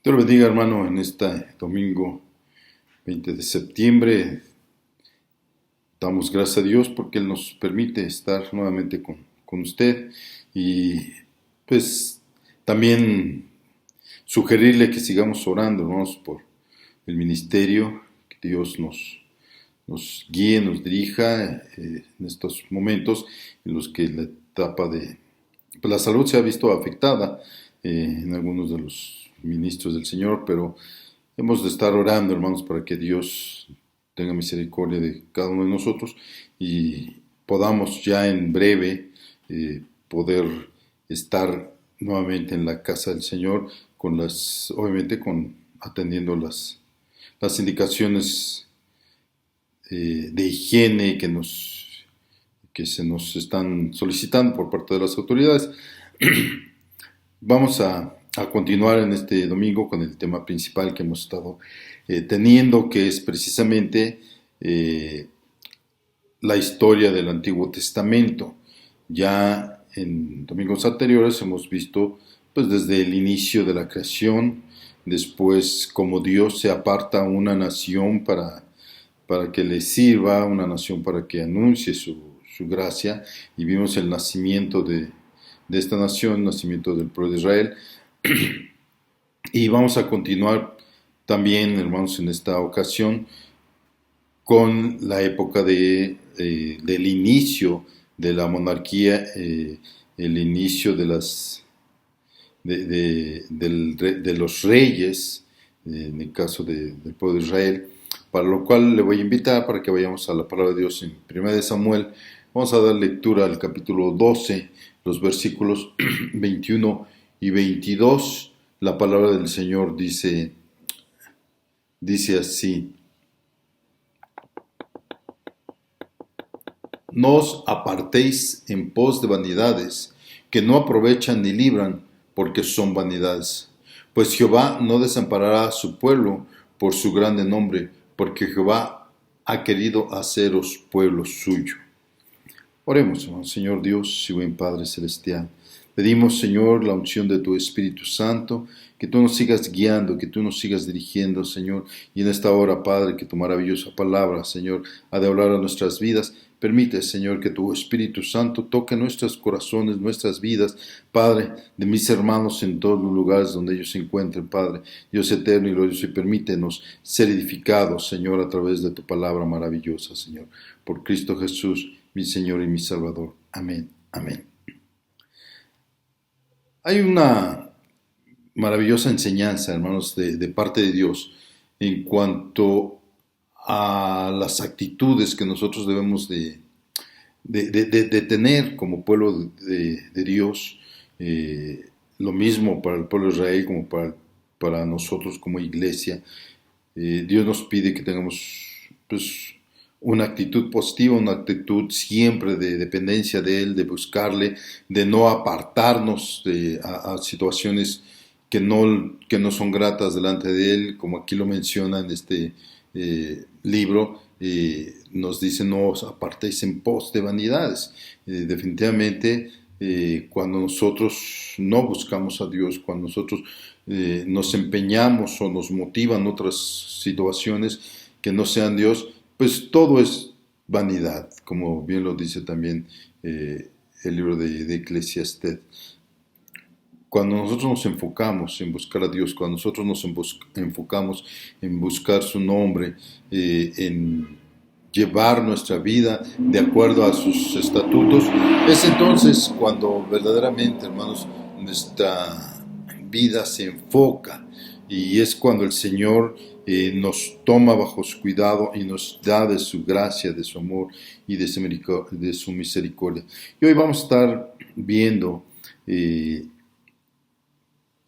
Dios lo bendiga, hermano, en este domingo 20 de septiembre. Damos gracias a Dios porque Él nos permite estar nuevamente con usted y pues también sugerirle que sigamos orando, hermanos, por el ministerio, que Dios nos guíe, nos dirija en estos momentos en los que la etapa de pues la salud se ha visto afectada en algunos de los ministros del Señor, pero hemos de estar orando, hermanos, para que Dios tenga misericordia de cada uno de nosotros y podamos ya en breve poder estar nuevamente en la casa del Señor obviamente atendiendo las indicaciones de higiene que se nos están solicitando por parte de las autoridades. Vamos a continuar en este domingo con el tema principal que hemos estado teniendo, que es precisamente la historia del Antiguo Testamento. Ya en domingos anteriores hemos visto pues desde el inicio de la creación, después cómo Dios se aparta a una nación para que le sirva, una nación para que anuncie su gracia, y vimos el nacimiento de esta nación, el nacimiento del pueblo de Israel. Y vamos a continuar también, hermanos, en esta ocasión con la época del inicio de la monarquía, el inicio de los reyes, en el caso del pueblo de Israel, para lo cual le voy a invitar para que vayamos a la palabra de Dios en 1 de Samuel. Vamos a dar lectura al capítulo 12, los versículos 21 y 22. La palabra del Señor dice así: No os apartéis en pos de vanidades, que no aprovechan ni libran, porque son vanidades. Pues Jehová no desamparará a su pueblo por su grande nombre, porque Jehová ha querido haceros pueblo suyo. Oremos, hermano. Señor Dios y buen Padre Celestial, pedimos, Señor, la unción de tu Espíritu Santo, que tú nos sigas guiando, que tú nos sigas dirigiendo, Señor, y en esta hora, Padre, que tu maravillosa palabra, Señor, ha de hablar a nuestras vidas. Permite, Señor, que tu Espíritu Santo toque nuestros corazones, nuestras vidas, Padre, de mis hermanos en todos los lugares donde ellos se encuentren, Padre, Dios eterno y glorioso, y permítenos ser edificados, Señor, a través de tu palabra maravillosa, Señor, por Cristo Jesús, mi Señor y mi Salvador. Amén, amén. Hay una maravillosa enseñanza, hermanos, de parte de Dios en cuanto a las actitudes que nosotros debemos de tener como pueblo de Dios. Lo mismo para el pueblo de Israel como para nosotros como iglesia. Dios nos pide que tengamos pues, una actitud positiva, una actitud siempre de dependencia de Él, de buscarle, de no apartarnos a situaciones que no son gratas delante de Él, como aquí lo menciona en este libro. Nos dice: no os apartéis en pos de vanidades. Definitivamente, cuando nosotros no buscamos a Dios, cuando nosotros nos empeñamos o nos motivan otras situaciones que no sean Dios, pues todo es vanidad, como bien lo dice también el libro de Eclesiastés. Cuando nosotros nos enfocamos en buscar a Dios, cuando nosotros nos enfocamos en buscar su nombre, en llevar nuestra vida de acuerdo a sus estatutos, es entonces cuando verdaderamente, hermanos, nuestra vida se enfoca, y es cuando el Señor nos toma bajo su cuidado y nos da de su gracia, de su amor y de su misericordia. Y hoy vamos a estar viendo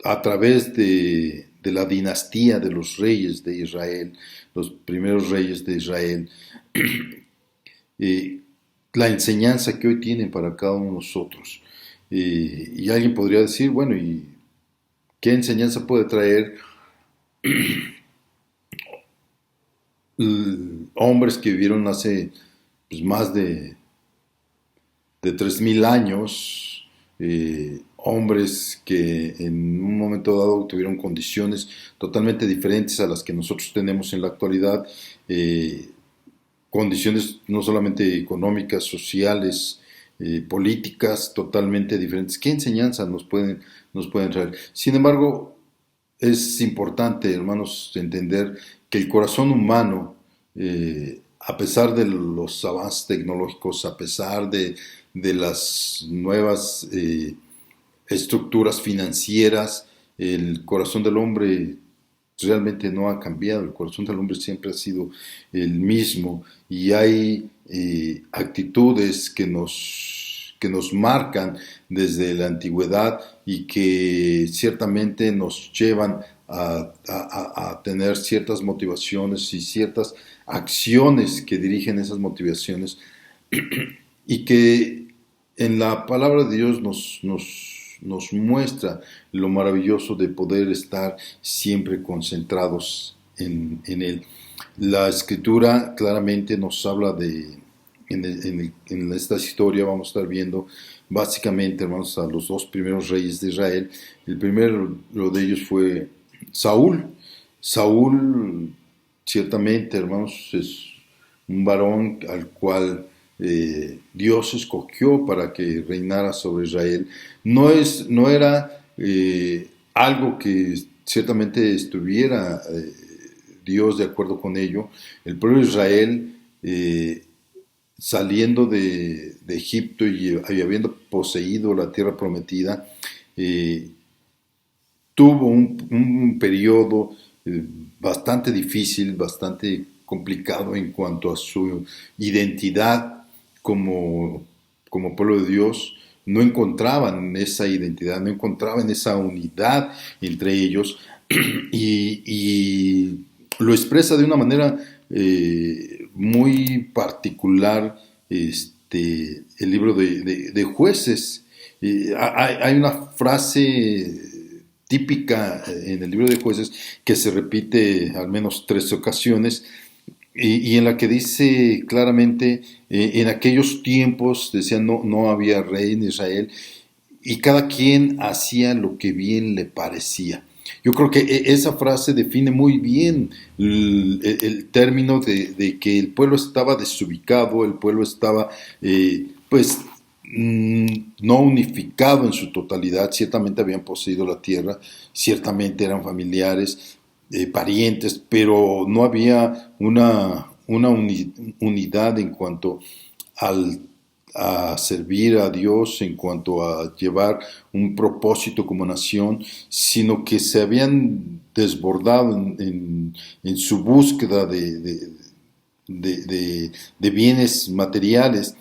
a través de la dinastía de los reyes de Israel, los primeros reyes de Israel, la enseñanza que hoy tienen para cada uno de nosotros. Y alguien podría decir, bueno, ¿y qué enseñanza puede traer hombres que vivieron hace pues, más de 3000 años, hombres que en un momento dado tuvieron condiciones totalmente diferentes a las que nosotros tenemos en la actualidad, eh, condiciones no solamente económicas, sociales, políticas totalmente diferentes. ¿Qué enseñanzas nos pueden traer? Sin embargo, es importante, hermanos, entender que el corazón humano, a pesar de los avances tecnológicos, a pesar de las nuevas estructuras financieras, el corazón del hombre realmente no ha cambiado, el corazón del hombre siempre ha sido el mismo y hay actitudes que nos marcan desde la antigüedad y que ciertamente nos llevan a tener ciertas motivaciones y ciertas acciones que dirigen esas motivaciones y que en la palabra de Dios nos muestra lo maravilloso de poder estar siempre concentrados en Él. La escritura claramente nos habla en esta historia vamos a estar viendo básicamente, hermanos, a los dos primeros reyes de Israel. El primero de ellos fue Saúl. Saúl, ciertamente, hermanos, es un varón al cual Dios escogió para que reinara sobre Israel. No era algo que ciertamente estuviera Dios de acuerdo con ello. El pueblo de Israel, saliendo de Egipto y habiendo poseído la tierra prometida, eh, tuvo un periodo bastante difícil, bastante complicado en cuanto a su identidad como pueblo de Dios. No encontraban esa identidad, no encontraban esa unidad entre ellos y lo expresa de una manera muy particular el libro de Jueces. Hay una frase típica en el libro de Jueces que se repite al menos 3 ocasiones y en la que dice claramente, en aquellos tiempos, decía, no había rey en Israel y cada quien hacía lo que bien le parecía. Yo creo que esa frase define muy bien el término de que el pueblo estaba desubicado, el pueblo estaba, pues, no unificado en su totalidad. Ciertamente habían poseído la tierra, ciertamente eran familiares, parientes, pero no había una unidad en cuanto al a servir a Dios, en cuanto a llevar un propósito como nación, sino que se habían desbordado en su búsqueda de bienes materiales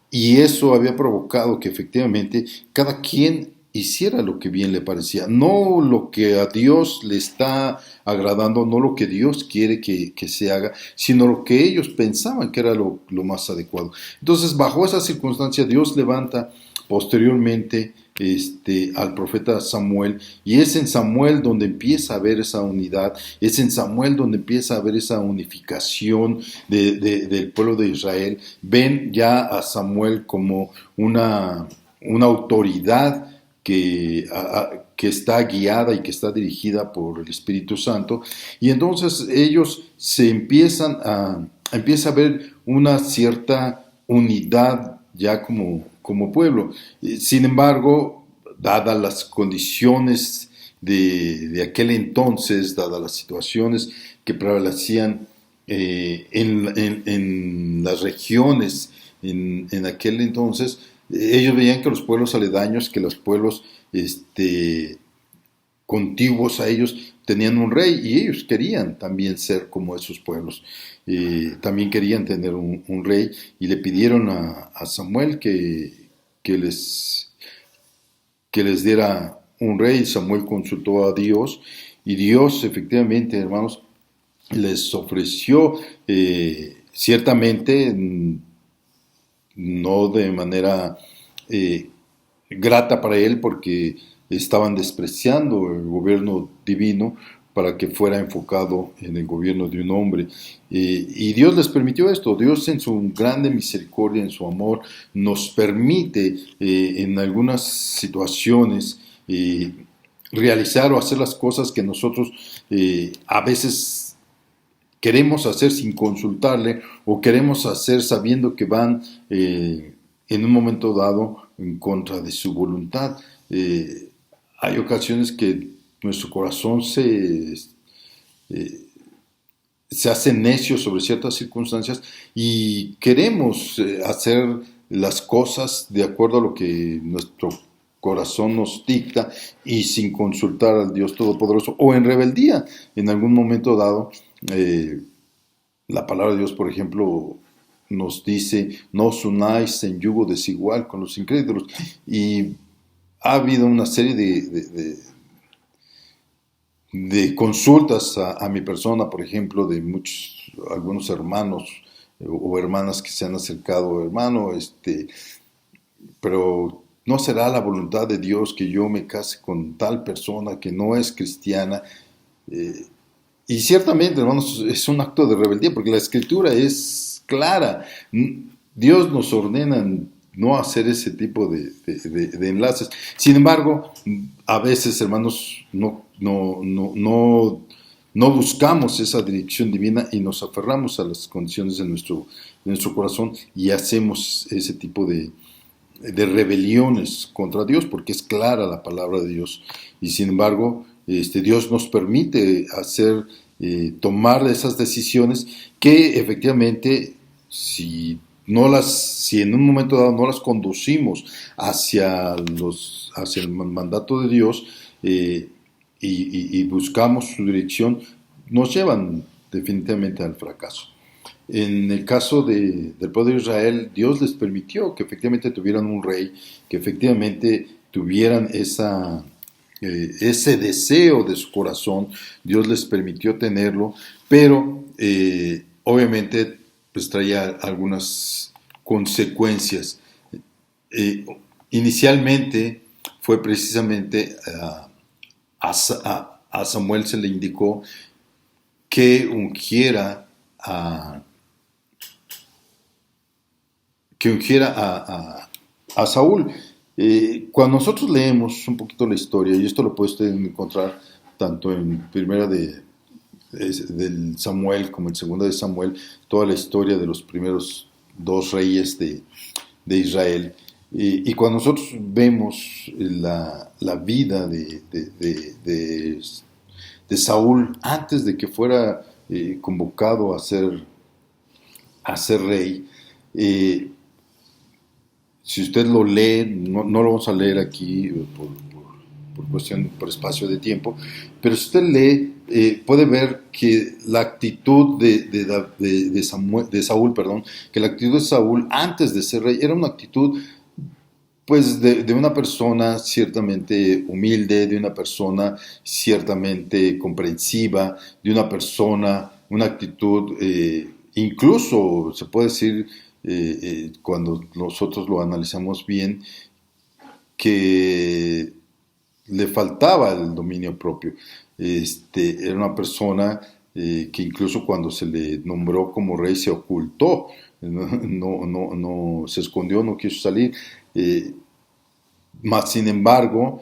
y eso había provocado que efectivamente cada quien hiciera lo que bien le parecía, no lo que a Dios le está agradando, no lo que Dios quiere que se haga, sino lo que ellos pensaban que era lo más adecuado. Entonces, bajo esa circunstancia, Dios levanta posteriormente al profeta Samuel, y es en Samuel donde empieza a haber esa unidad, es en Samuel donde empieza a haber esa unificación del pueblo de Israel. Ven ya a Samuel como una autoridad que está guiada y que está dirigida por el Espíritu Santo, y entonces ellos empieza a ver una cierta unidad ya como pueblo. Sin embargo, dadas las condiciones de aquel entonces, dadas las situaciones que prevalecían en las regiones en aquel entonces, ellos veían que los pueblos aledaños, que los pueblos contiguos a ellos tenían un rey y ellos querían también ser como esos pueblos. También querían tener un rey y le pidieron a Samuel que les diera un rey. Samuel consultó a Dios y Dios efectivamente, hermanos, les ofreció ciertamente no de manera grata para él porque estaban despreciando el gobierno divino, para que fuera enfocado en el gobierno de un hombre. Y Dios les permitió esto. Dios en su grande misericordia, en su amor, nos permite en algunas situaciones realizar o hacer las cosas que nosotros a veces queremos hacer sin consultarle o queremos hacer sabiendo que van en un momento dado en contra de su voluntad. Hay ocasiones que nuestro corazón se hace necio sobre ciertas circunstancias y queremos hacer las cosas de acuerdo a lo que nuestro corazón nos dicta y sin consultar al Dios Todopoderoso o en rebeldía en algún momento dado. La palabra de Dios, por ejemplo, nos dice: no os unáis en yugo desigual con los incrédulos, y ha habido una serie de consultas a mi persona, por ejemplo, de algunos hermanos o hermanas que se han acercado: hermano, pero no será la voluntad de Dios que yo me case con tal persona que no es cristiana. Y ciertamente, hermanos, es un acto de rebeldía, porque la escritura es clara. Dios nos ordena no hacer ese tipo de enlaces. Sin embargo, a veces, hermanos, no buscamos esa dirección divina y nos aferramos a las condiciones de nuestro corazón y hacemos ese tipo de rebeliones contra Dios, porque es clara la palabra de Dios. Y sin embargo, Dios nos permite tomar esas decisiones que efectivamente, si en un momento dado no las conducimos hacia el mandato de Dios, y buscamos su dirección, nos llevan definitivamente al fracaso. En el caso del pueblo de Israel, Dios les permitió que efectivamente tuvieran un rey, que efectivamente tuvieran ese deseo de su corazón. Dios les permitió tenerlo, pero obviamente pues traía algunas consecuencias. Eh, Inicialmente fue precisamente a Samuel se le indicó que ungiera a Saúl. Cuando nosotros leemos un poquito la historia, y esto lo puede usted encontrar tanto en primera del Samuel como en segunda de Samuel, toda la historia de los primeros dos reyes de Israel. Y cuando nosotros vemos la vida de Saúl antes de que fuera convocado a ser rey, si usted lo lee, no lo vamos a leer aquí por espacio de tiempo, pero si usted lee, puede ver que la actitud de Saúl, que la actitud de Saúl antes de ser rey era una actitud pues de una persona ciertamente humilde, de una persona ciertamente comprensiva, de una persona, una actitud, incluso se puede decir, cuando nosotros lo analizamos bien, que le faltaba el dominio propio. Era una persona que incluso cuando se le nombró como rey se ocultó, no se escondió, no quiso salir. Mas, sin embargo,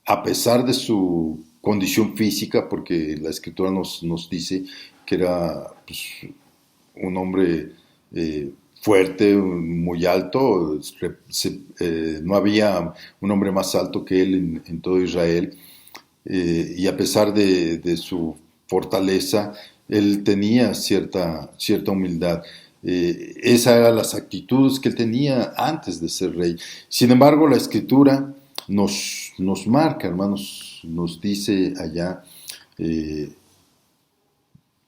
a pesar de su condición física, porque la escritura nos dice que era pues, un hombre fuerte, muy alto, no había un hombre más alto que él en todo Israel, y a pesar de su fortaleza, él tenía cierta humildad. Esas eran las actitudes que él tenía antes de ser rey. Sin embargo, la escritura nos marca, hermanos, nos dice allá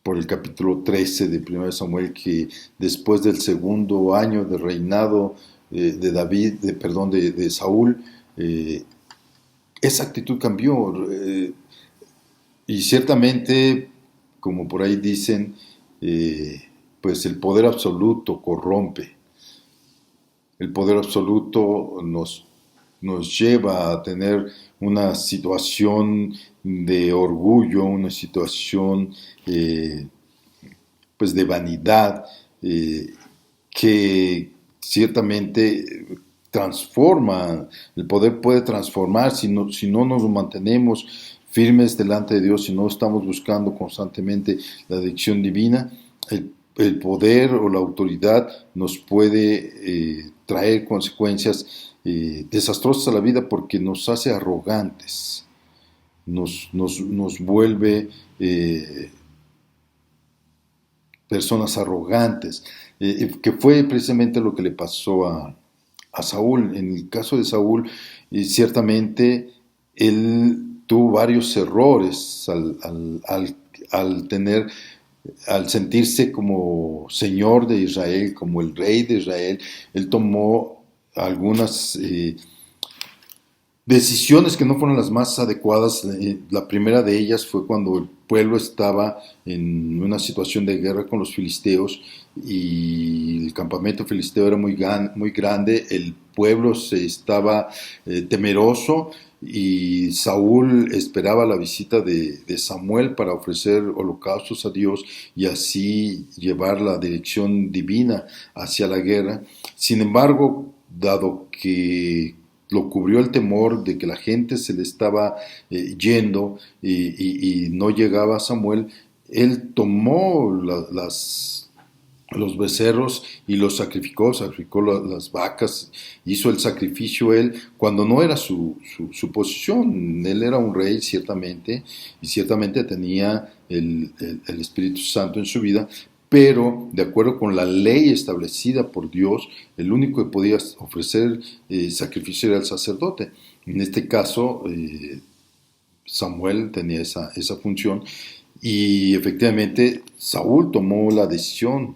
por el capítulo 13 de 1 Samuel, que después del segundo año de reinado de Saúl, esa actitud cambió. Y ciertamente, como por ahí dicen, pues el poder absoluto corrompe. El poder absoluto nos lleva a tener una situación de orgullo, una situación pues de vanidad, que ciertamente transforma, el poder puede transformar si no nos mantenemos firmes delante de Dios, si no estamos buscando constantemente la dirección divina, el poder o la autoridad nos puede traer consecuencias desastrosas a la vida porque nos hace arrogantes, nos vuelve personas arrogantes, que fue precisamente lo que le pasó a Saúl. En el caso de Saúl, ciertamente él tuvo varios errores al sentirse como señor de Israel, como el rey de Israel. Él tomó algunas decisiones que no fueron las más adecuadas. La primera de ellas fue cuando el pueblo estaba en una situación de guerra con los filisteos y el campamento filisteo era muy grande, el pueblo se estaba temeroso y Saúl esperaba la visita de Samuel para ofrecer holocaustos a Dios y así llevar la dirección divina hacia la guerra. Sin embargo, dado que lo cubrió el temor de que la gente se le estaba yendo y no llegaba Samuel, él tomó los becerros y los sacrificó las vacas, hizo el sacrificio él, cuando no era su posición. Él era un rey ciertamente, y ciertamente tenía el Espíritu Santo en su vida, pero de acuerdo con la ley establecida por Dios, el único que podía ofrecer sacrificio era el sacerdote. En este caso, Samuel tenía esa función y efectivamente Saúl tomó la decisión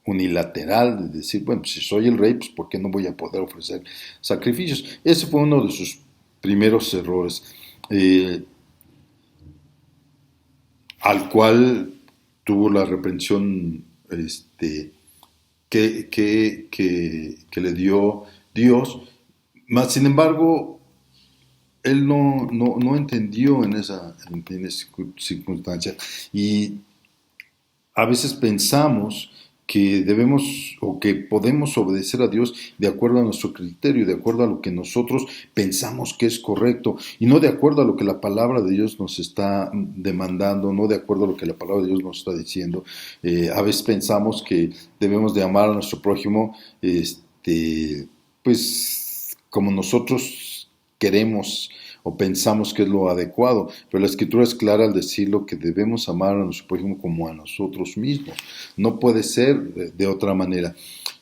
unilateral de decir, bueno, pues si soy el rey, pues ¿por qué no voy a poder ofrecer sacrificios? Ese fue uno de sus primeros errores, al cual tuvo la reprensión que le dio Dios. Mas, sin embargo, él no entendió en esa circunstancia. Y a veces pensamos que debemos o que podemos obedecer a Dios de acuerdo a nuestro criterio, de acuerdo a lo que nosotros pensamos que es correcto y no de acuerdo a lo que la palabra de Dios nos está demandando, no de acuerdo a lo que la palabra de Dios nos está diciendo. A veces pensamos que debemos de amar a nuestro prójimo, pues como nosotros queremos o pensamos que es lo adecuado, pero la Escritura es clara al decirlo que debemos amar a nuestro prójimo como a nosotros mismos. No puede ser de otra manera.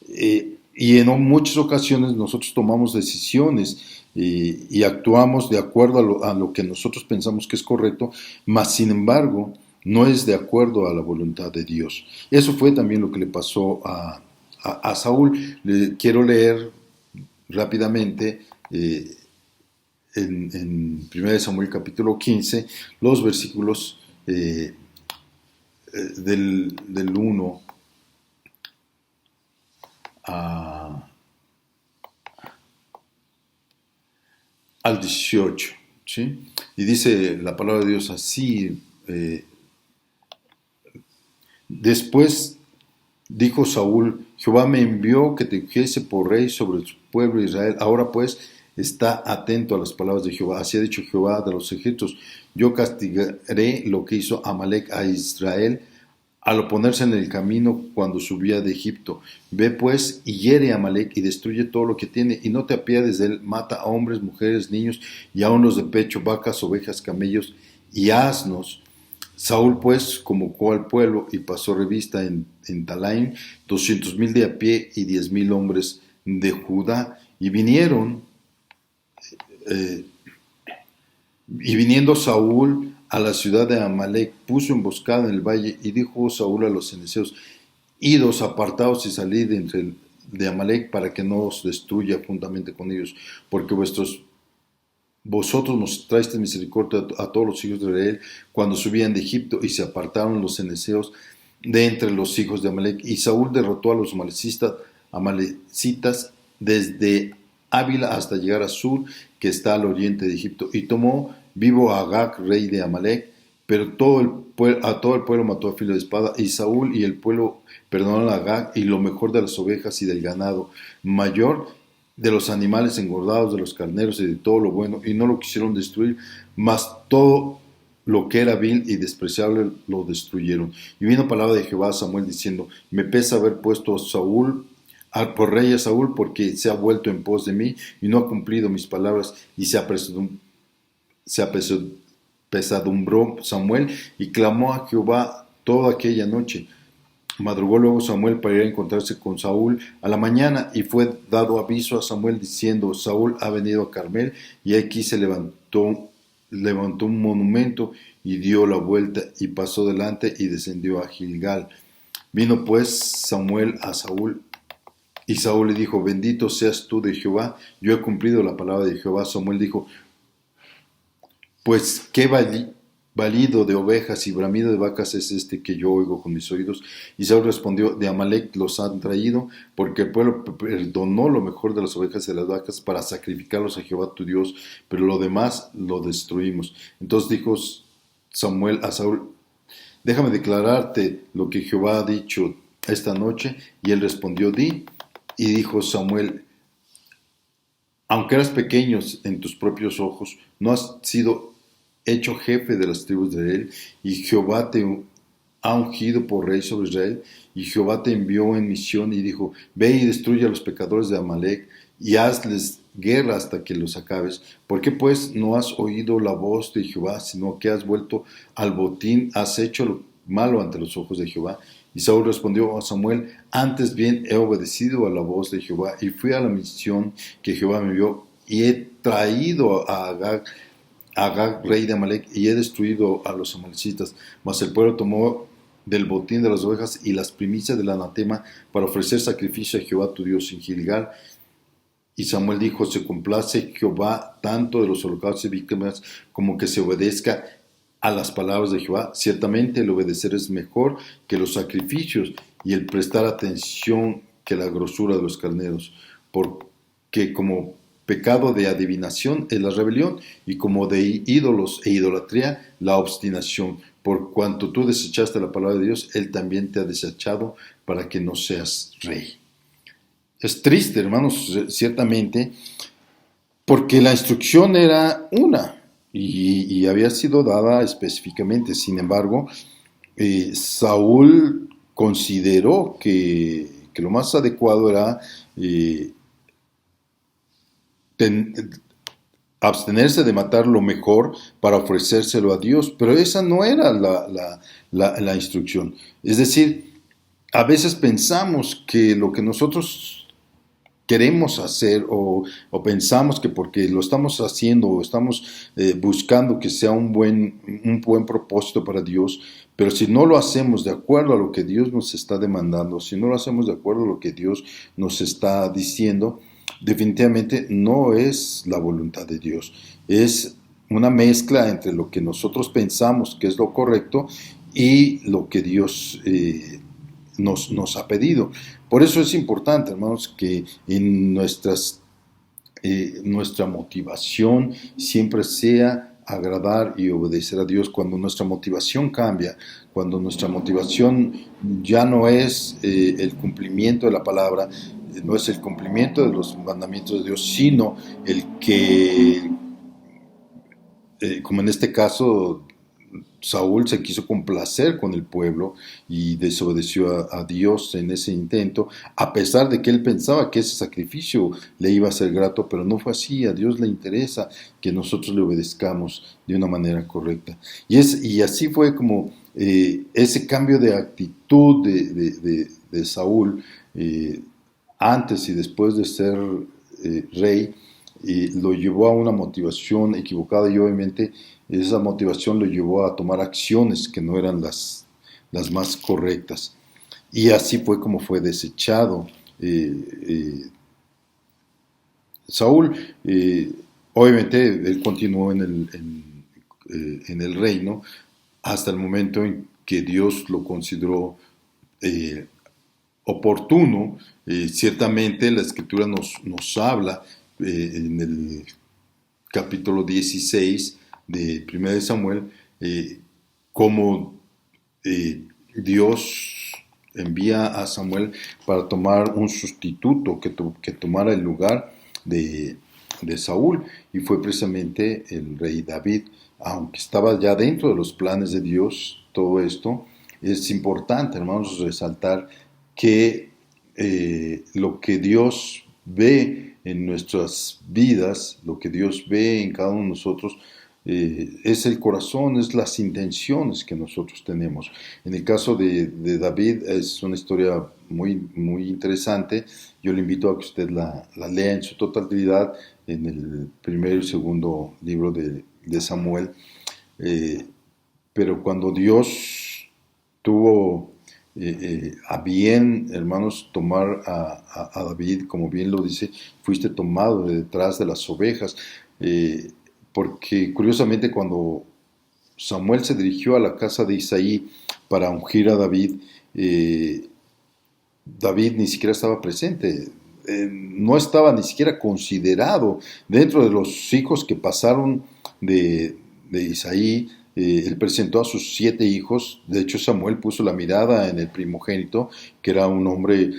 Y en muchas ocasiones nosotros tomamos decisiones y actuamos de acuerdo a lo que nosotros pensamos que es correcto, mas sin embargo no es de acuerdo a la voluntad de Dios. Eso fue también lo que le pasó a Saúl. Quiero leer rápidamente en 1 Samuel capítulo 15, los versículos del 1 al 18, ¿sí? Y dice la palabra de Dios así: después dijo Saúl, Jehová me envió que te ungiese por rey sobre su pueblo Israel. Ahora pues, está atento a las palabras de Jehová. Así ha dicho Jehová de los ejércitos: yo castigaré lo que hizo Amalec a Israel al oponerse en el camino cuando subía de Egipto. Ve pues y hiere a Amalec y destruye todo lo que tiene, y no te apiades de él. Mata a hombres, mujeres, niños, y aun los de pecho, vacas, ovejas, camellos y asnos. Saúl pues convocó al pueblo y pasó revista en Talaim 200,000 de a pie y 10,000 hombres de Judá. Y viniendo Saúl a la ciudad de Amalec, puso emboscada en el valle, y dijo Saúl a los ceneceos: idos, apartaos y salid de Amalec, para que no os destruya juntamente con ellos, porque vosotros mostrasteis misericordia a todos los hijos de Israel cuando subían de Egipto. Y se apartaron los ceneceos de entre los hijos de Amalec, y Saúl derrotó a los amalecitas desde Ávila hasta llegar a Sur, que está al oriente de Egipto, y tomó vivo a Agag, rey de Amalec, pero a todo el pueblo mató a filo de espada, y Saúl y el pueblo perdonaron a Agag y lo mejor de las ovejas y del ganado, mayor de los animales engordados, de los carneros y de todo lo bueno, y no lo quisieron destruir, mas todo lo que era vil y despreciable lo destruyeron. Y vino palabra de Jehová a Samuel diciendo: me pesa haber puesto a Saúl por rey a Saúl, porque se ha vuelto en pos de mí y no ha cumplido mis palabras. Y se apesadumbró Samuel y clamó a Jehová toda aquella noche. Madrugó luego Samuel para ir a encontrarse con Saúl a la mañana, y fue dado aviso a Samuel diciendo: Saúl ha venido a Carmel, y aquí se levantó un monumento y dio la vuelta y pasó delante y descendió a Gilgal. Vino pues Samuel a Saúl, y Saúl le dijo: bendito seas tú de Jehová, yo he cumplido la palabra de Jehová. Samuel dijo: pues qué balido de ovejas y bramido de vacas es este que yo oigo con mis oídos. Y Saúl respondió: de Amalec los han traído, porque el pueblo perdonó lo mejor de las ovejas y de las vacas para sacrificarlos a Jehová tu Dios, pero lo demás lo destruimos. Entonces dijo Samuel a Saúl: déjame declararte lo que Jehová ha dicho esta noche. Y él respondió: di. Y dijo Samuel: aunque eras pequeño en tus propios ojos, no has sido hecho jefe de las tribus de Israel, y Jehová te ha ungido por rey sobre Israel, y Jehová te envió en misión y dijo: ve y destruye a los pecadores de Amalec, y hazles guerra hasta que los acabes. ¿Por qué pues no has oído la voz de Jehová, sino que has vuelto al botín, has hecho lo malo ante los ojos de Jehová? Y Saúl respondió a Samuel: antes bien he obedecido a la voz de Jehová, y fui a la misión que Jehová me envió, y he traído a Agag, rey de Amalec, y he destruido a los amalecitas. Mas el pueblo tomó del botín de las ovejas y las primicias del anatema para ofrecer sacrificio a Jehová tu Dios en Gilgal. Y Samuel dijo: se complace Jehová tanto de los holocaustos y víctimas como que se obedezca a las palabras de Jehová. Ciertamente el obedecer es mejor que los sacrificios, y el prestar atención que la grosura de los carneros, porque como pecado de adivinación es la rebelión, y como de ídolos e idolatría la obstinación. Por cuanto tú desechaste la palabra de Dios, él también te ha desechado para que no seas rey. Es triste, hermanos, ciertamente, porque la instrucción era una y había sido dada específicamente. Sin embargo, Saúl consideró que lo más adecuado era abstenerse de matar lo mejor para ofrecérselo a Dios, pero esa no era la instrucción. Es decir, a veces pensamos que lo que nosotros queremos hacer o pensamos que porque lo estamos haciendo o estamos buscando que sea un buen propósito para Dios, pero si no lo hacemos de acuerdo a lo que Dios nos está demandando, si no lo hacemos de acuerdo a lo que Dios nos está diciendo, definitivamente no es la voluntad de Dios. Es una mezcla entre lo que nosotros pensamos que es lo correcto y lo que Dios nos ha pedido. Por eso es importante, hermanos, que en nuestra motivación siempre sea agradar y obedecer a Dios. Cuando nuestra motivación cambia, cuando nuestra motivación ya no es el cumplimiento de la palabra, no es el cumplimiento de los mandamientos de Dios, sino el que, como en este caso, Saúl se quiso complacer con el pueblo y desobedeció a Dios en ese intento, a pesar de que él pensaba que ese sacrificio le iba a ser grato, pero no fue así. A Dios le interesa que nosotros le obedezcamos de una manera correcta. Y así fue como ese cambio de actitud de Saúl antes y después de ser rey, lo llevó a una motivación equivocada, y obviamente esa motivación lo llevó a tomar acciones que no eran las más correctas. Y así fue como fue desechado Saúl. Obviamente él continuó en el reino hasta el momento en que Dios lo consideró oportuno. Ciertamente la Escritura nos habla en el capítulo 16 de 1 de Samuel, cómo Dios envía a Samuel para tomar un sustituto que tomara el lugar de Saúl, y fue precisamente el rey David. Aunque estaba ya dentro de los planes de Dios todo esto, es importante, hermanos, resaltar que lo que Dios ve en nuestras vidas, lo que Dios ve en cada uno de nosotros, es el corazón, es las intenciones que nosotros tenemos. En el caso de David es una historia muy interesante. Yo le invito a que usted la lea en su totalidad en el primer y segundo libro de Samuel. Pero cuando Dios tuvo a bien, hermanos, tomar a David, como bien lo dice, fuiste tomado de detrás de las ovejas, porque curiosamente cuando Samuel se dirigió a la casa de Isaí para ungir a David, David ni siquiera estaba presente, no estaba ni siquiera considerado dentro de los hijos que pasaron de Isaí. Él presentó a sus 7 hijos. De hecho, Samuel puso la mirada en el primogénito, que era un hombre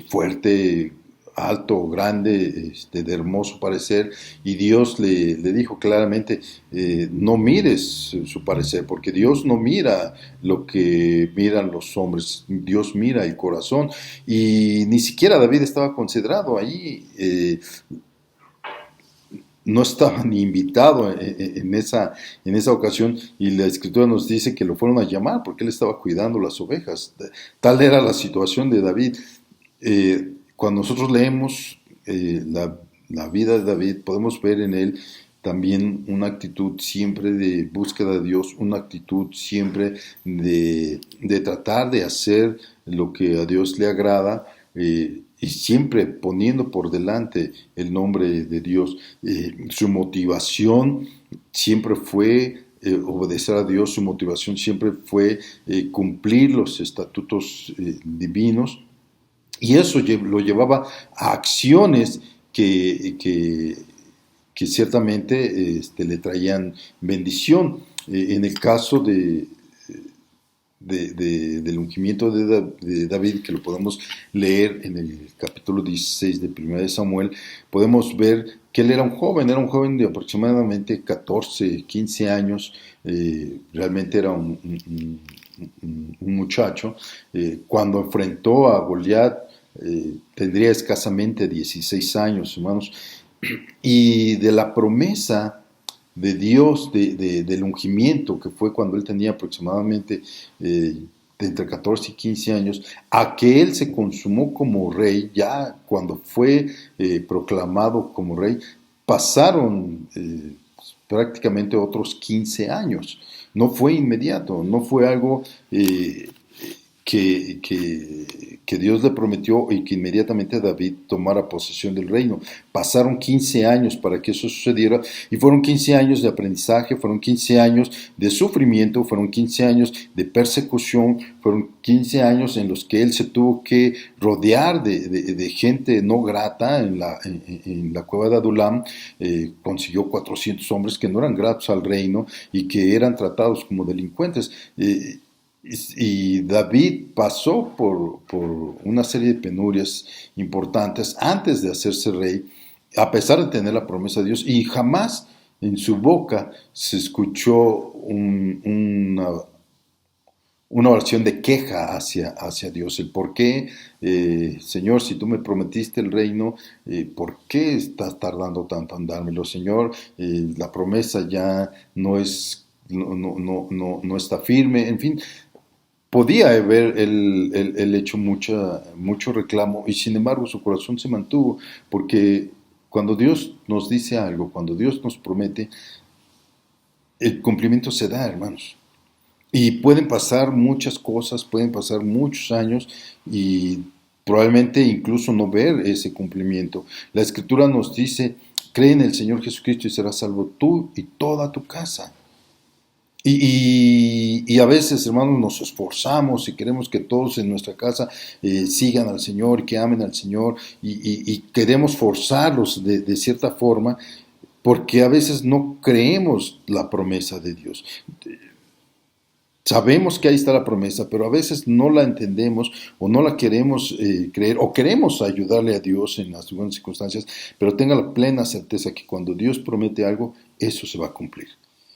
fuerte, alto, grande, de hermoso parecer, y Dios le dijo claramente, no mires su parecer, porque Dios no mira lo que miran los hombres, Dios mira el corazón, y ni siquiera David estaba considerado ahí. No estaba ni invitado en esa ocasión, y la escritura nos dice que lo fueron a llamar porque él estaba cuidando las ovejas. Tal era la situación de David. Cuando nosotros leemos la vida de David, podemos ver en él también una actitud siempre de búsqueda de Dios, una actitud siempre de tratar de hacer lo que a Dios le agrada, y siempre poniendo por delante el nombre de Dios. Su motivación siempre fue obedecer a Dios, su motivación siempre fue cumplir los estatutos divinos, y eso lo llevaba a acciones que ciertamente le traían bendición. En el caso del ungimiento de David, que lo podemos leer en el capítulo 16 de 1 de Samuel, podemos ver que él era un joven de aproximadamente 14, 15 años, realmente era un muchacho. Cuando enfrentó a Goliat, tendría escasamente 16 años, hermanos, y de la promesa de Dios, del ungimiento, que fue cuando él tenía aproximadamente entre 14 y 15 años, a que él se consumó como rey, ya cuando fue proclamado como rey, pasaron prácticamente otros 15 años. No fue inmediato, no fue algo que Dios le prometió y que inmediatamente David tomara posesión del reino. Pasaron 15 años para que eso sucediera, y fueron 15 años de aprendizaje, fueron 15 años de sufrimiento, fueron 15 años de persecución, fueron 15 años en los que él se tuvo que rodear de gente no grata. En la cueva de Adulam consiguió 400 hombres que no eran gratos al reino y que eran tratados como delincuentes. Y David pasó por una serie de penurias importantes antes de hacerse rey, a pesar de tener la promesa de Dios, y jamás en su boca se escuchó una oración de queja hacia Dios. El por qué, Señor, si tú me prometiste el reino, ¿por qué estás tardando tanto en dármelo, Señor? La promesa ya no está firme, en fin. Podía haber él hecho mucho reclamo, y sin embargo su corazón se mantuvo, porque cuando Dios nos dice algo, cuando Dios nos promete, el cumplimiento se da, hermanos. Y pueden pasar muchas cosas, pueden pasar muchos años, y probablemente incluso no ver ese cumplimiento. La Escritura nos dice, cree en el Señor Jesucristo y serás salvo tú y toda tu casa. Y a veces, hermanos, nos esforzamos y queremos que todos en nuestra casa sigan al Señor y que amen al Señor y queremos forzarlos de cierta forma porque a veces no creemos la promesa de Dios. Sabemos que ahí está la promesa, pero a veces no la entendemos o no la queremos creer o queremos ayudarle a Dios en las algunas circunstancias, pero tenga la plena certeza que cuando Dios promete algo, eso se va a cumplir.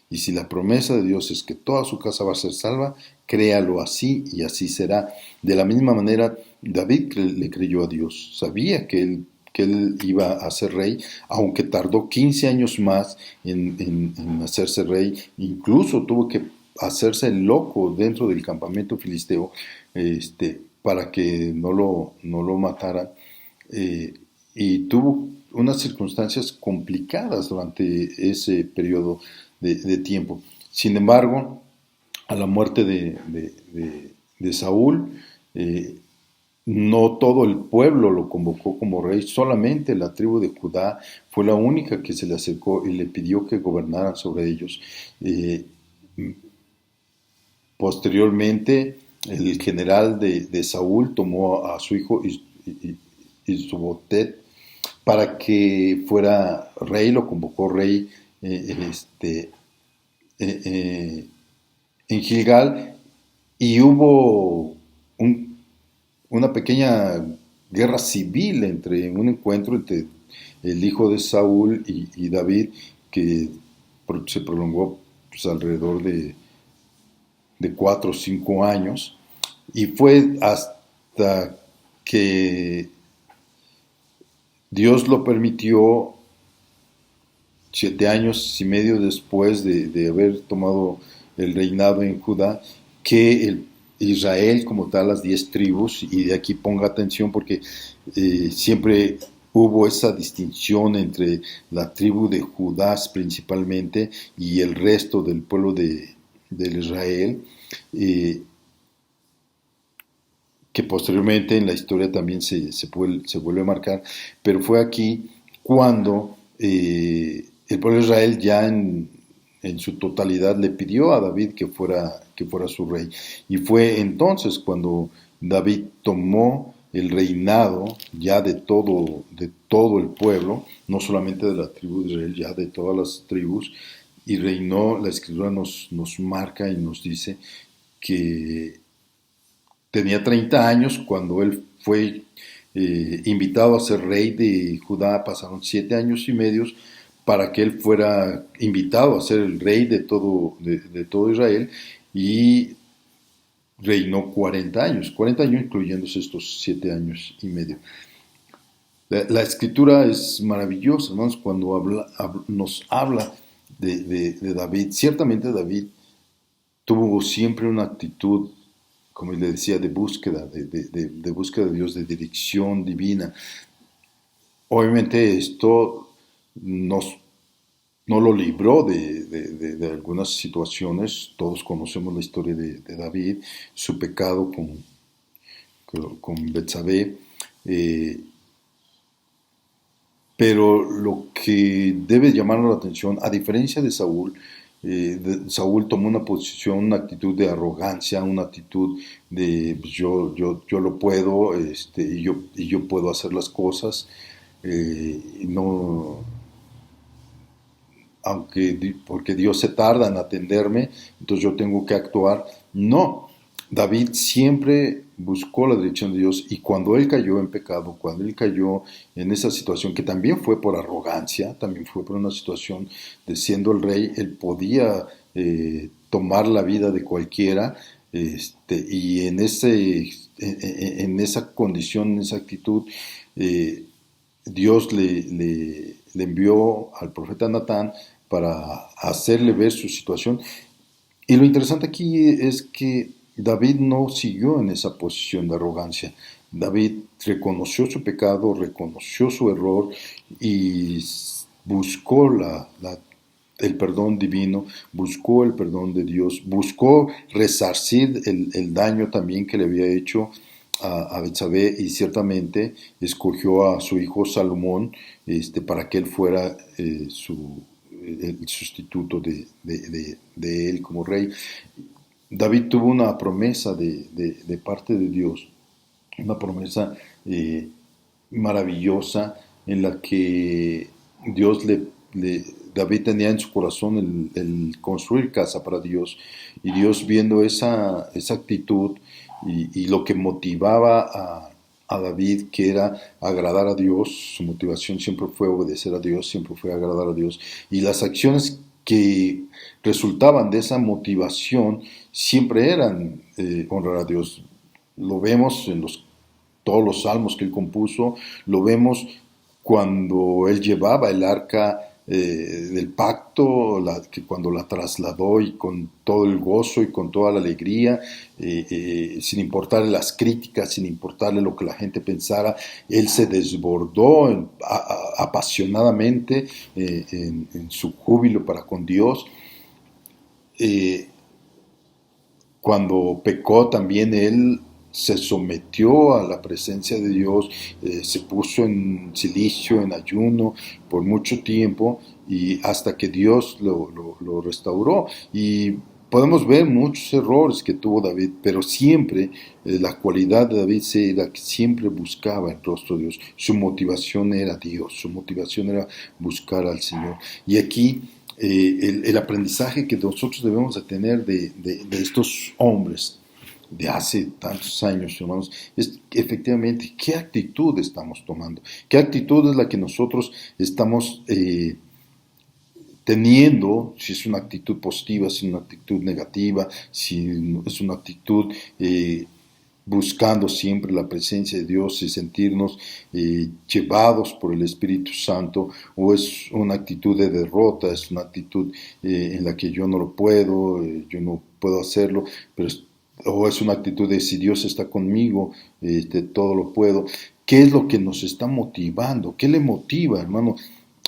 Y si la promesa de Dios es que toda su casa va a ser salva, créalo así y así será. De la misma manera, David le creyó a Dios, sabía que él iba a ser rey, aunque tardó 15 años más en hacerse rey, incluso tuvo que hacerse loco dentro del campamento filisteo para que no lo mataran. Y tuvo unas circunstancias complicadas durante ese periodo de tiempo. Sin embargo, a la muerte de Saúl, no todo el pueblo lo convocó como rey, solamente la tribu de Judá fue la única que se le acercó y le pidió que gobernaran sobre ellos. Posteriormente, el general de Saúl tomó a su hijo Isboset para que fuera rey, lo convocó rey en Gilgal y hubo una pequeña guerra civil entre un encuentro entre el hijo de Saúl y David que se prolongó pues, alrededor de 4 o 5 años y fue hasta que Dios lo permitió 7 años y medio después de haber tomado el reinado en Judá que Israel como tal, las 10 tribus, y de aquí ponga atención porque siempre hubo esa distinción entre la tribu de Judá principalmente y el resto del pueblo de Israel, que posteriormente en la historia también se vuelve a marcar, pero fue aquí cuando el pueblo de Israel ya en su totalidad le pidió a David que fuera su rey. Y fue entonces cuando David tomó el reinado ya de todo el pueblo, no solamente de la tribu de Israel, ya de todas las tribus, y reinó. La escritura nos marca y nos dice que tenía 30 años cuando él fue invitado a ser rey de Judá. Pasaron 7 años y medio para que él fuera invitado a ser el rey de todo Israel, y reinó 40 años incluyéndose estos 7 años y medio. La escritura es maravillosa, hermanos, cuando nos habla de David. Ciertamente David tuvo siempre una actitud, como le decía, de búsqueda, de búsqueda de Dios, de dirección divina. Obviamente esto no lo libró de algunas situaciones. Todos conocemos la historia de David, su pecado con Betsabé, pero lo que debe llamarnos la atención, a diferencia de Saúl, Saúl tomó una posición, una actitud de arrogancia, una actitud de pues, yo lo puedo, y yo puedo hacer las cosas, no, porque Dios se tarda en atenderme, entonces yo tengo que actuar. No, David siempre buscó la dirección de Dios, y cuando él cayó en pecado, cuando él cayó en esa situación que también fue por arrogancia, también fue por una situación de siendo el rey, él podía tomar la vida de cualquiera, y en esa condición, en esa actitud, Dios le envió al profeta Natán para hacerle ver su situación. Y lo interesante aquí es que David no siguió en esa posición de arrogancia. David reconoció su pecado, reconoció su error y buscó el perdón divino, buscó el perdón de Dios, buscó resarcir el daño también que le había hecho a Betsabé, y ciertamente escogió a su hijo Salomón para que él fuera el sustituto de él como rey. David tuvo una promesa de parte de Dios, una promesa eh, maravillosa en la que Dios David tenía en su corazón el construir casa para Dios, y Dios viendo esa actitud y lo que motivaba a David, que era agradar a Dios. Su motivación siempre fue obedecer a Dios, siempre fue agradar a Dios, y las acciones que resultaban de esa motivación siempre eran honrar a Dios. Lo vemos en todos los salmos que él compuso, lo vemos cuando él llevaba el arca del pacto, que cuando la trasladó y con todo el gozo y con toda la alegría, sin importarle las críticas, sin importarle lo que la gente pensara, él se desbordó apasionadamente en su júbilo para con Dios. Eh, Cuando pecó también él se sometió a la presencia de Dios, se puso en silicio, en ayuno por mucho tiempo, y hasta que Dios lo restauró. Y podemos ver muchos errores que tuvo David, pero siempre la cualidad de David era que siempre buscaba el rostro de Dios. Su motivación era Dios, su motivación era buscar al Señor. Y aquí el aprendizaje que nosotros debemos de tener de estos hombres de hace tantos años, hermanos, es efectivamente qué actitud estamos tomando, qué actitud es la que nosotros estamos teniendo, si es una actitud positiva, si es una actitud negativa, si es una actitud buscando siempre la presencia de Dios y sentirnos llevados por el Espíritu Santo, o es una actitud de derrota, es una actitud en la que yo no lo puedo, yo no puedo hacerlo, pero o es una actitud de si Dios está conmigo, todo lo puedo. ¿Qué es lo que nos está motivando? ¿Qué le motiva, hermano,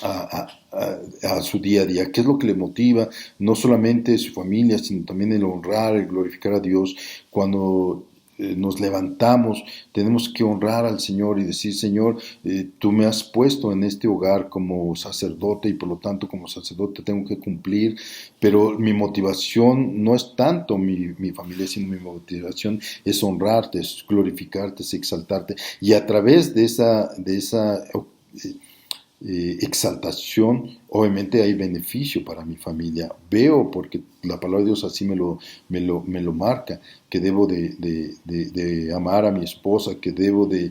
a su día a día? ¿Qué es lo que le motiva? No solamente su familia, sino también el honrar, el glorificar a Dios. Cuando nos levantamos, tenemos que honrar al Señor y decir: Señor, tú me has puesto en este hogar como sacerdote, y por lo tanto como sacerdote tengo que cumplir, pero mi motivación no es tanto mi familia, sino mi motivación es honrarte, es glorificarte, es exaltarte, y a través de esa exaltación, obviamente hay beneficio para mi familia. Veo, porque la palabra de Dios así me lo marca, que debo de amar a mi esposa, que debo de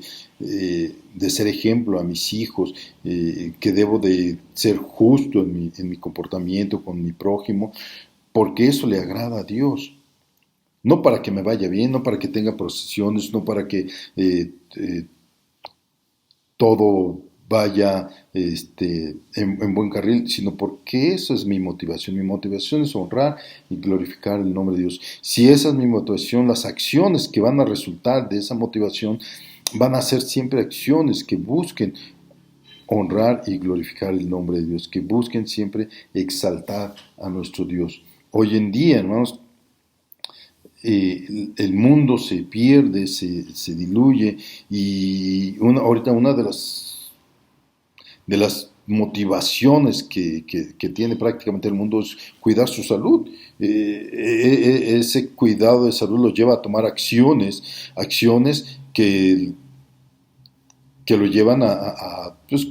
ser ejemplo a mis hijos, que debo de ser justo en mi comportamiento con mi prójimo, porque eso le agrada a Dios. No para que me vaya bien, no para que tenga procesiones, no para que todo vaya en buen carril, sino porque eso es mi motivación. Mi motivación es honrar y glorificar el nombre de Dios. Si esa es mi motivación, las acciones que van a resultar de esa motivación van a ser siempre acciones que busquen honrar y glorificar el nombre de Dios, que busquen siempre exaltar a nuestro Dios. Hoy en día, hermanos, el mundo se pierde, se diluye, y ahorita una de las motivaciones que tiene prácticamente el mundo es cuidar su salud. Ese cuidado de salud lo lleva a tomar acciones que lo llevan pues,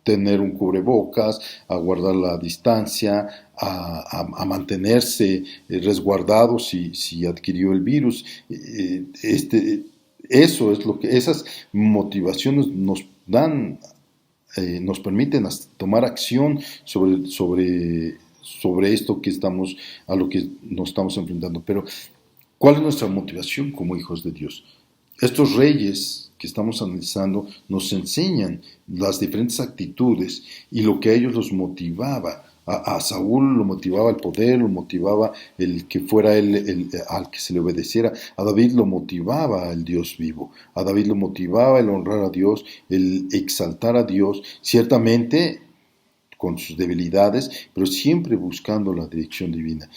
tener un cubrebocas, a guardar la distancia, a mantenerse resguardado si adquirió el virus. Eso es lo que esas motivaciones nos permiten tomar acción sobre esto a lo que nos estamos enfrentando. Pero, ¿cuál es nuestra motivación como hijos de Dios? Estos reyes que estamos analizando nos enseñan las diferentes actitudes y lo que a ellos los motivaba. A Saúl lo motivaba el poder, lo motivaba el que fuera él al que se le obedeciera. A David lo motivaba el Dios vivo. A David lo motivaba el honrar a Dios, el exaltar a Dios, ciertamente con sus debilidades, pero siempre buscando la dirección divina.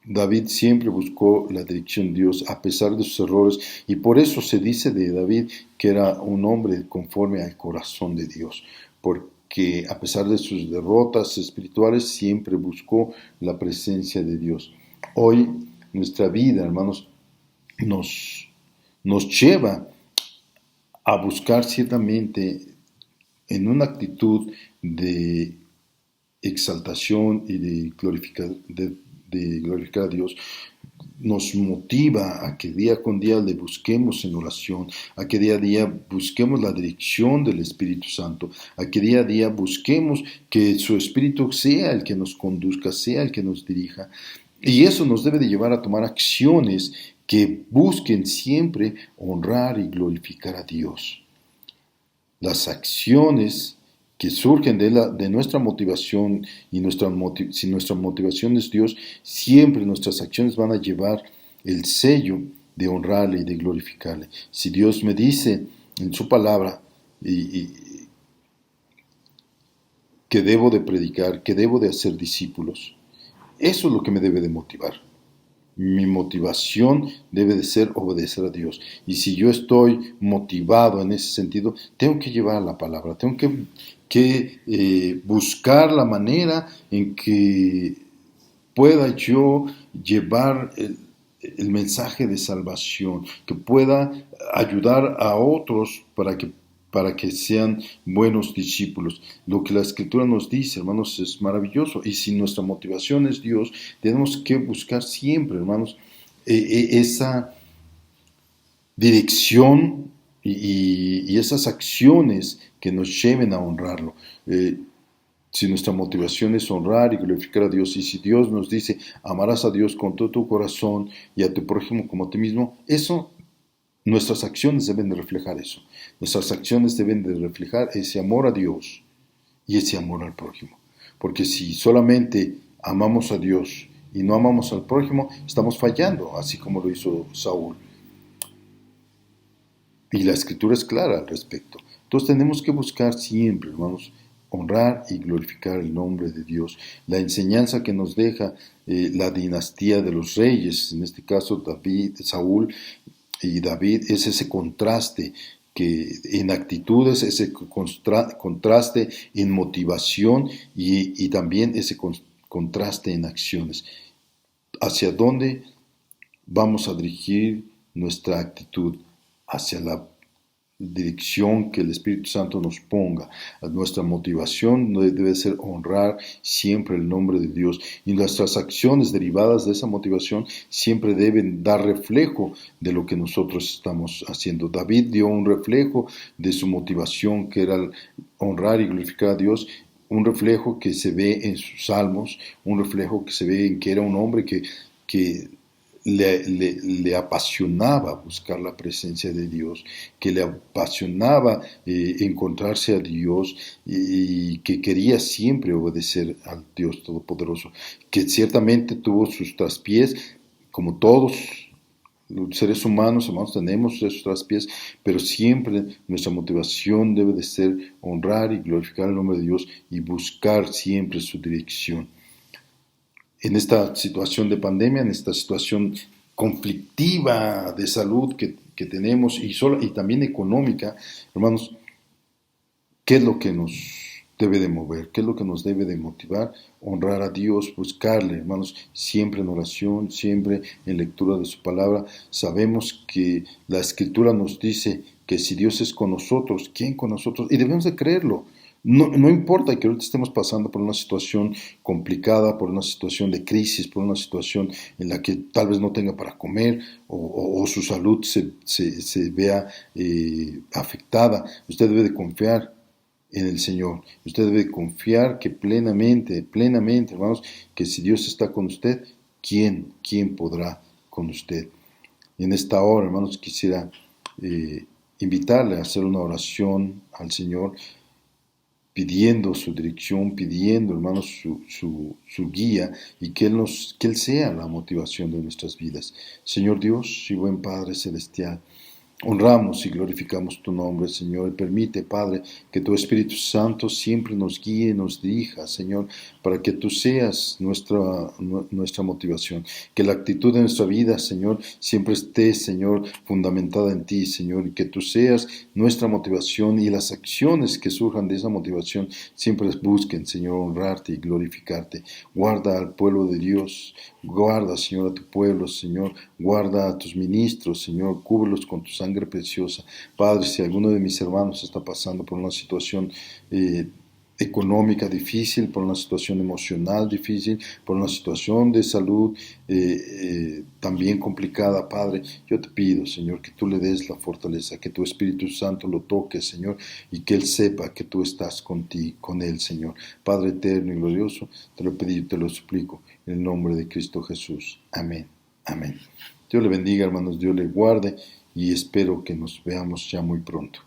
David siempre buscó la dirección de Dios a pesar de sus errores, y por eso se dice de David que era un hombre conforme al corazón de Dios, porque a pesar de sus derrotas espirituales siempre buscó la presencia de Dios. Hoy nuestra vida, hermanos, nos lleva a buscar ciertamente en una actitud de exaltación y de glorificar a Dios, nos motiva a que día con día le busquemos en oración, a que día a día busquemos la dirección del Espíritu Santo, a que día a día busquemos que su Espíritu sea el que nos conduzca, sea el que nos dirija. Y eso nos debe de llevar a tomar acciones que busquen siempre honrar y glorificar a Dios. Las acciones que surgen de nuestra motivación y si nuestra motivación es Dios, siempre nuestras acciones van a llevar el sello de honrarle y de glorificarle. Si Dios me dice en su palabra que debo de predicar, que debo de hacer discípulos, eso es lo que me debe de motivar. Mi motivación debe de ser obedecer a Dios. Y si yo estoy motivado en ese sentido, tengo que llevar la palabra, tengo que buscar la manera en que pueda yo llevar el mensaje de salvación, que pueda ayudar a otros para que sean buenos discípulos. Lo que la Escritura nos dice, hermanos, es maravilloso. Y si nuestra motivación es Dios, tenemos que buscar siempre, hermanos, esa dirección y esas acciones que nos lleven a honrarlo. Si nuestra motivación es honrar y glorificar a Dios, y si Dios nos dice, amarás a Dios con todo tu corazón y a tu prójimo como a ti mismo, eso, nuestras acciones deben de reflejar eso. Nuestras acciones deben de reflejar ese amor a Dios y ese amor al prójimo. Porque si solamente amamos a Dios y no amamos al prójimo, estamos fallando, así como lo hizo Saúl. Y la Escritura es clara al respecto. Entonces tenemos que buscar siempre, hermanos, honrar y glorificar el nombre de Dios. La enseñanza que nos deja la dinastía de los reyes, en este caso Saúl y David, es ese contraste que en actitudes, ese contraste en motivación y también ese contraste en acciones. ¿Hacia dónde vamos a dirigir nuestra actitud? Hacia la dirección que el Espíritu Santo nos ponga. Nuestra motivación debe ser honrar siempre el nombre de Dios, y nuestras acciones derivadas de esa motivación siempre deben dar reflejo de lo que nosotros estamos haciendo. David dio un reflejo de su motivación, que era honrar y glorificar a Dios, un reflejo que se ve en sus salmos, un reflejo que se ve en que era un hombre que le apasionaba buscar la presencia de Dios, que le apasionaba encontrarse a Dios y que quería siempre obedecer al Dios Todopoderoso, que ciertamente tuvo sus traspiés, como todos los seres humanos, hermanos, tenemos esos traspiés, pero siempre nuestra motivación debe de ser honrar y glorificar el nombre de Dios y buscar siempre su dirección. En esta situación de pandemia, en esta situación conflictiva de salud que tenemos y también económica, hermanos, ¿qué es lo que nos debe de mover? ¿Qué es lo que nos debe de motivar? Honrar a Dios, buscarle, hermanos, siempre en oración, siempre en lectura de su palabra. Sabemos que la Escritura nos dice que si Dios es con nosotros, ¿quién con nosotros? Y debemos de creerlo. No importa que ahorita estemos pasando por una situación complicada, por una situación de crisis, por una situación en la que tal vez no tenga para comer o su salud se vea afectada. Usted debe de confiar en el Señor. Usted debe confiar que plenamente, hermanos, que si Dios está con usted, ¿quién podrá con usted? Y en esta hora, hermanos, quisiera invitarle a hacer una oración al Señor, pidiendo su dirección, pidiendo, hermanos, su guía, y que Él sea la motivación de nuestras vidas. Señor Dios y buen Padre Celestial, Honramos y glorificamos tu nombre, Señor. Permite, Padre, que tu Espíritu Santo siempre nos guíe, nos dirija, Señor, para que tú seas nuestra motivación. Que la actitud de nuestra vida, Señor, siempre esté, Señor, fundamentada en ti, Señor, y que tú seas nuestra motivación y las acciones que surjan de esa motivación siempre busquen, Señor, honrarte y glorificarte. Guarda al pueblo de Dios, guarda, Señor, a tu pueblo, Señor, guarda a tus ministros, Señor, cúbrelos con tu sangre preciosa. Padre, si alguno de mis hermanos está pasando por una situación económica difícil, por una situación emocional difícil, por una situación de salud también complicada, Padre, yo te pido, Señor, que tú le des la fortaleza, que tu Espíritu Santo lo toque, Señor, y que Él sepa que tú estás con Él, Señor. Padre eterno y glorioso, te lo pedí y te lo suplico, en el nombre de Cristo Jesús. Amén. Amén. Dios le bendiga, hermanos, Dios le guarde y espero que nos veamos ya muy pronto.